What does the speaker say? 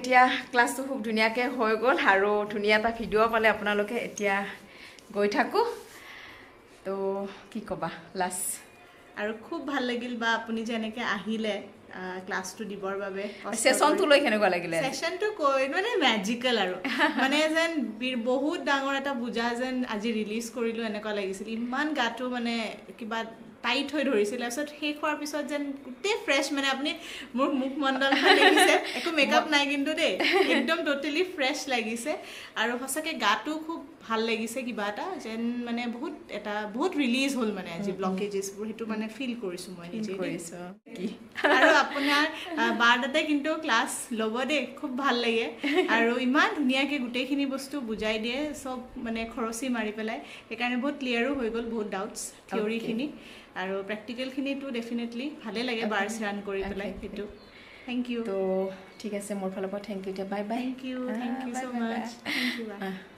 এতিয়া ক্লাছটো খুব ধুনীয়াকৈ হৈ গ'ল আৰু ধুনীয়া এটা ভিডিঅ' পালে আপোনালোকে এতিয়া গৈ থাকোঁ তো কি ক'বা লাষ্ট আৰু খুব ভাল লাগিল বা আপুনি যে এনেকৈ আহিলে ক্লাছটো দিবৰ বাবে সেশনটো লৈ কেনেকুৱা লাগিলে সেশনটো কৈ মানে মেজিকেল আৰু মানে যেন বহুত ডাঙৰ এটা বুজা যেন আজি ৰিলিজ কৰিলোঁ এনেকুৱা লাগিছিল ইমান গাটো মানে কিবা টাইট হৈ ধৰিছিল তাৰপিছত শেষ হোৱাৰ পিছত যেন গোটেই ফ্ৰেছ মানে আপুনি মোৰ মুখমণ্ডলখন দেখিছে একো মেকআপ নাই কিন্তু দেই একদম টোটেলি ফ্ৰেছ লাগিছে আৰু সঁচাকৈ গাটো খুব ভাল লাগিছে কিবা এটা যেন মানে বহুত ৰিলিজ হ'ল মানে আজি ব্লকেজেছবোৰ সেইটো মানে ফিল কৰিছোঁ মই নিজে আৰু আপোনাৰ বাৰটাতে কিন্তু ক্লাছ ল'ব দেই খুব ভাল লাগে আৰু ইমান ধুনীয়াকৈ গোটেইখিনি বস্তু বুজাই দিয়ে চব মানে খৰচি মাৰি পেলাই সেইকাৰণে বহুত ক্লিয়াৰো হৈ গ'ল বহুত ডাউটছ থিয়ৰিখিনি আৰু প্ৰেক্টিকেলখিনিতো ডেফিনেটলি ভালেই লাগে বাৰ্ছ ৰান কৰি পেলাই সেইটো থেংক ইউ তো ঠিক আছে মোৰ ফালৰ পৰা থেংক ইউ এতিয়া bye bye thank you so' much thank U